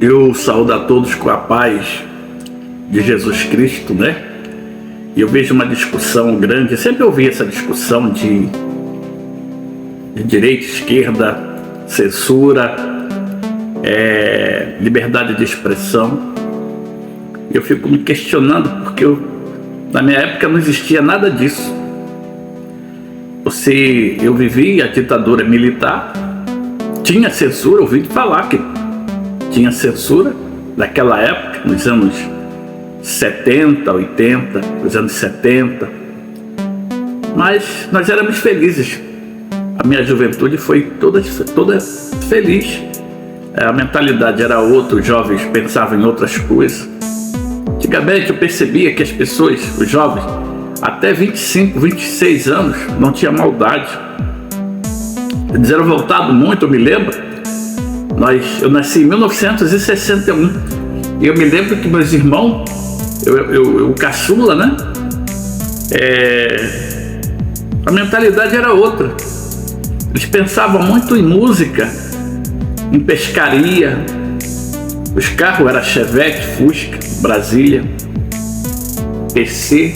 Eu saúdo a todos com a paz de Jesus Cristo, né? E eu vejo uma discussão grande, eu sempre ouvi essa discussão de direita, esquerda, censura, liberdade de expressão. Eu fico me questionando porque na minha época não existia nada disso. Eu vivi a ditadura militar, tinha censura, ouvi falar que tinha censura naquela época, nos anos 70, 80, nos anos 70, mas nós éramos felizes. A minha juventude foi toda feliz. A mentalidade era outra, os jovens pensavam em outras coisas. Antigamente eu percebia que as pessoas, os jovens, até 25, 26 anos, não tinha maldade. Eles eram voltados muito, eu me lembro. Eu nasci em 1961 e eu me lembro que meus irmãos, eu caçula, né? A mentalidade era outra. Eles pensavam muito em música, em pescaria. Os carros eram Chevette, Fusca, Brasília, PC.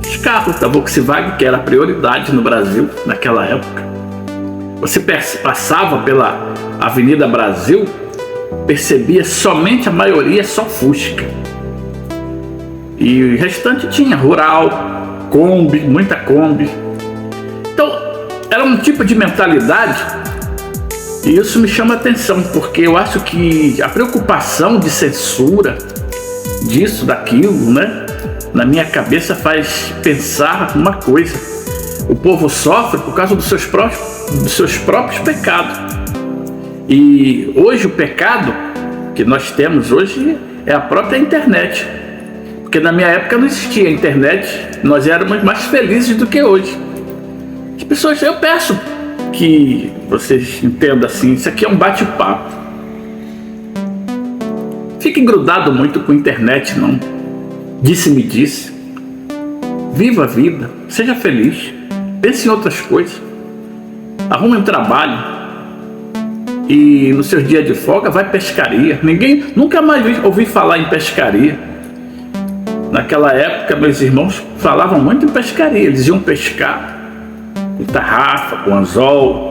Os carros da Volkswagen, que era a prioridade no Brasil naquela época. Você passava pela Avenida Brasil, percebia somente a maioria só Fusca. E o restante tinha rural, Kombi, muita Kombi. Então, era um tipo de mentalidade e isso me chama a atenção, porque eu acho que a preocupação de censura, disso, daquilo, né? Na minha cabeça faz pensar uma coisa: o povo sofre por causa dos seus próprios pecados. E hoje o pecado que nós temos hoje é a própria internet. Porque na minha época não existia internet, nós éramos mais felizes do que hoje. As pessoas, eu peço que vocês entendam assim, isso aqui é um bate-papo. Fique grudado muito com a internet, não. Disse-me disse. Viva a vida, seja feliz, pense em outras coisas. Arrume um trabalho. E nos seus dias de folga vai pescaria. Nunca mais ouvi falar em pescaria. Naquela época meus irmãos falavam muito em pescaria. Eles iam pescar com tarrafa, com anzol.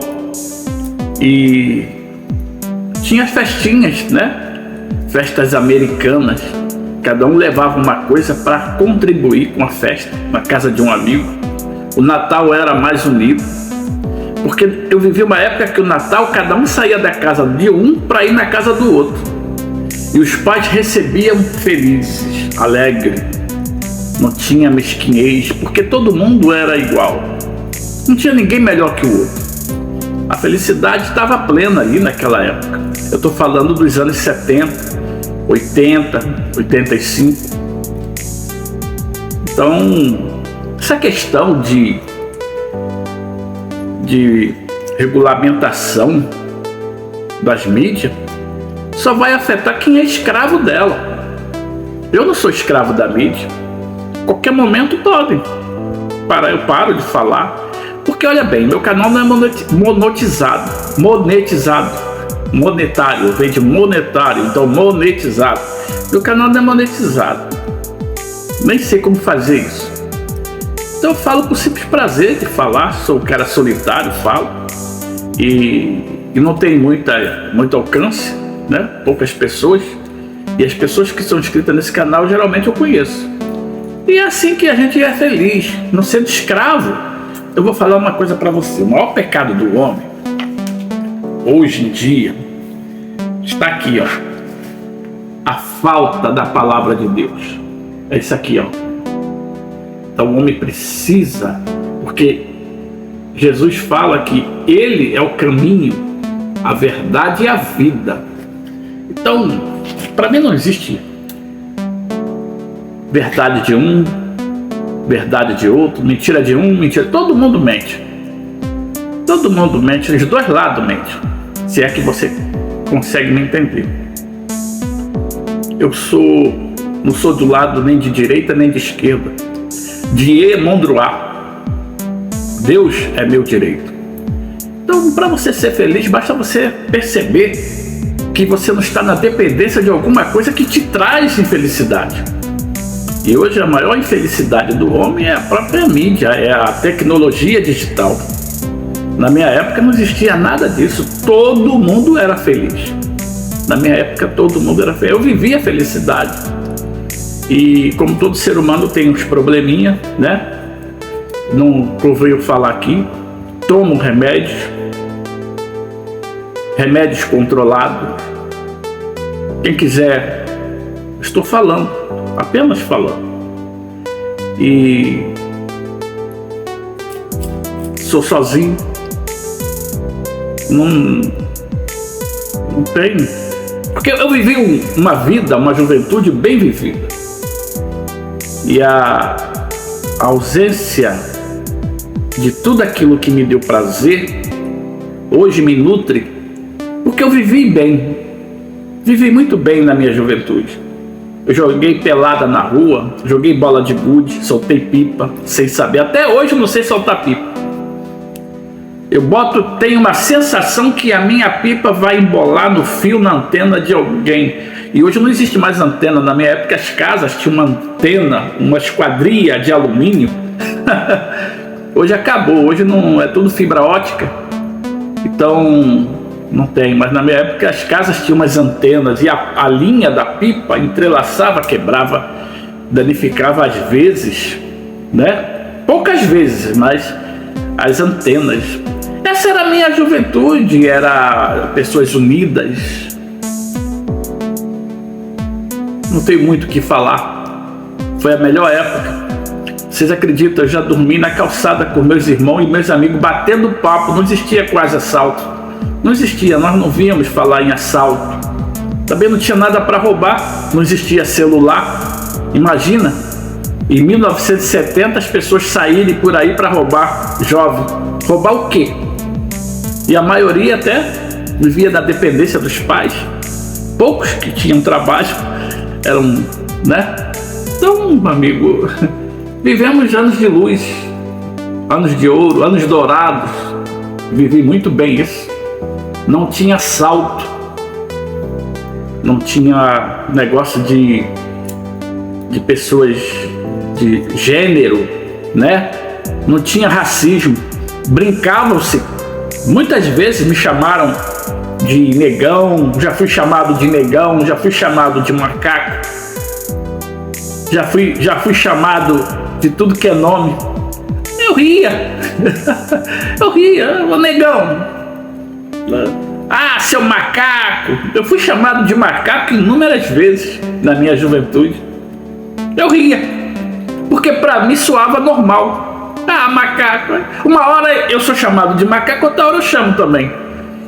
E tinha as festinhas, né? Festas americanas. Cada um levava uma coisa para contribuir com a festa na casa de um amigo. O Natal era mais unido. Porque eu vivi uma época que o Natal, cada um saía da casa de um para ir na casa do outro. E os pais recebiam felizes, alegres. Não tinha mesquinhez, porque todo mundo era igual. Não tinha ninguém melhor que o outro. A felicidade estava plena ali naquela época. Eu estou falando dos anos 70, 80, 85. Então, essa questão de regulamentação das mídias só vai afetar quem é escravo dela. Eu não sou escravo da mídia. Qualquer momento podem parar, eu paro de falar, porque olha bem, meu canal não é monetário, vem de monetário, então monetizado. Meu canal não é monetizado, nem sei como fazer isso. Então eu falo por simples prazer de falar, sou um cara solitário, falo, e não tem muito alcance, né? Poucas pessoas, e as pessoas que são inscritas nesse canal geralmente eu conheço. E é assim que a gente é feliz, não sendo escravo. Eu vou falar uma coisa para você: o maior pecado do homem, hoje em dia, está aqui, ó, a falta da palavra de Deus. É isso aqui, ó. Então o homem precisa, porque Jesus fala que Ele é o caminho, a verdade e a vida. Então, para mim não existe verdade de um, verdade de outro, mentira de um, mentira. Todo mundo mente. Todo mundo mente, os dois lados mentem. Se é que você consegue me entender. Eu não sou do lado nem de direita nem de esquerda. Dieu mon droit. Deus é meu direito. Então, para você ser feliz, basta você perceber que você não está na dependência de alguma coisa que te traz infelicidade. E hoje a maior infelicidade do homem é a própria mídia, é a tecnologia digital. Na minha época não existia nada disso, todo mundo era feliz. Na minha época todo mundo era feliz, eu vivia a felicidade. E como todo ser humano tem uns probleminha, né? Não ouviu falar aqui, tomo remédios controlados. Quem quiser, estou falando, apenas falando. E sou sozinho, não tenho, porque eu vivi uma vida, uma juventude bem vivida, e a ausência de tudo aquilo que me deu prazer hoje me nutre, porque eu vivi bem, vivi muito bem na minha juventude. Eu joguei pelada na rua, joguei bola de gude, soltei pipa sem saber, até hoje eu não sei soltar pipa. Tenho uma sensação que a minha pipa vai embolar no fio, na antena de alguém. E hoje não existe mais antena. Na minha época as casas tinham uma antena, uma esquadria de alumínio. Hoje acabou, hoje não é tudo fibra ótica. Então não tem, mas na minha época as casas tinham umas antenas e a linha da pipa entrelaçava, quebrava, danificava às vezes, né? Poucas vezes, mas as antenas. Essa era a minha juventude, era pessoas unidas. Não tenho muito o que falar. Foi a melhor época. Vocês acreditam, eu já dormi na calçada com meus irmãos e meus amigos batendo papo. Não existia quase assalto. Não existia, nós não víamos falar em assalto. Também não tinha nada para roubar, não existia celular. Imagina, em 1970 as pessoas saírem por aí para roubar jovem. Roubar o quê? E a maioria até vivia da dependência dos pais. Poucos que tinham trabalho eram, né? Então, amigo, vivemos anos de luz, anos de ouro, anos dourados. Vivi muito bem isso. Não tinha assalto, não tinha negócio de pessoas de gênero, né? Não tinha racismo. Brincavam-se. Muitas vezes me chamaram de negão, já fui chamado de negão, já fui chamado de macaco, já fui chamado de tudo que é nome. Eu ria, ô negão, ah, seu macaco. Eu fui chamado de macaco inúmeras vezes na minha juventude. Eu ria, porque para mim soava normal. Ah, macaco. Uma hora eu sou chamado de macaco, outra hora eu chamo também.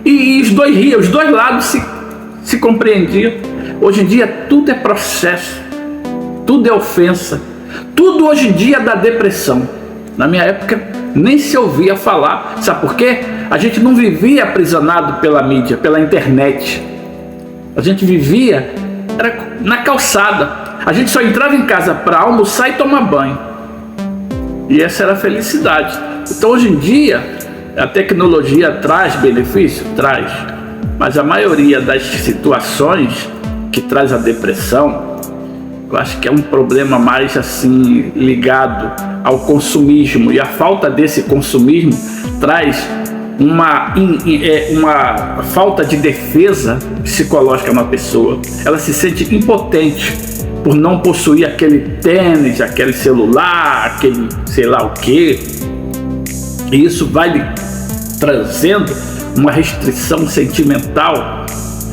E os dois riam, os dois lados se compreendiam. Hoje em dia tudo é processo, tudo é ofensa, tudo hoje em dia dá depressão. Na minha época nem se ouvia falar. Sabe por quê? A gente não vivia aprisionado pela mídia, pela internet. A gente vivia na calçada. A gente só entrava em casa para almoçar e tomar banho. E essa era a felicidade. Então hoje em dia a tecnologia traz benefício? Traz. Mas a maioria das situações que traz a depressão, eu acho que é um problema mais assim ligado ao consumismo. E a falta desse consumismo traz uma falta de defesa psicológica na pessoa. Ela se sente impotente por não possuir aquele tênis, aquele celular, aquele sei lá o que. E isso vai lhe trazendo uma restrição sentimental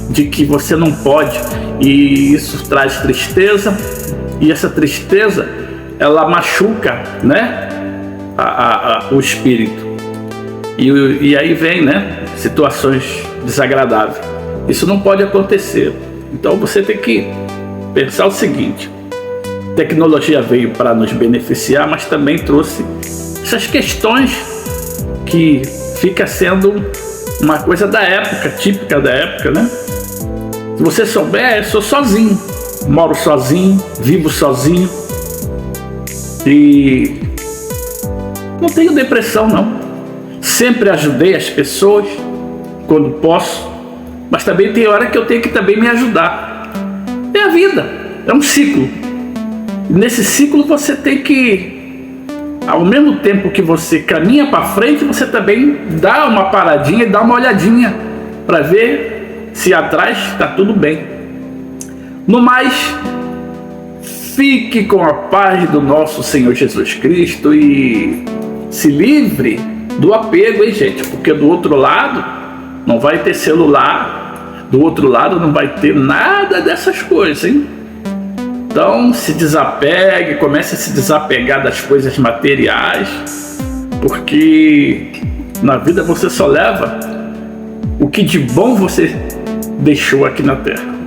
de que você não pode, e isso traz tristeza, e essa tristeza ela machuca, né, o espírito, e aí vem, né, situações desagradáveis. Isso não pode acontecer. Então você tem que pensar o seguinte: a tecnologia veio para nos beneficiar, mas também trouxe essas questões que fica sendo uma coisa da época, típica da época, né? Se você souber, eu sou sozinho, moro sozinho, vivo sozinho e não tenho depressão não. Sempre ajudei as pessoas quando posso, mas também tem hora que eu tenho que também me ajudar. É a vida, é um ciclo. E nesse ciclo você tem que, ao mesmo tempo que você caminha para frente, você também dá uma paradinha e dá uma olhadinha para ver se atrás está tudo bem. No mais, fique com a paz do nosso Senhor Jesus Cristo e se livre do apego, hein, gente? Porque do outro lado não vai ter celular, do outro lado não vai ter nada dessas coisas, hein? Então se desapegue, comece a se desapegar das coisas materiais, porque na vida você só leva o que de bom você deixou aqui na terra.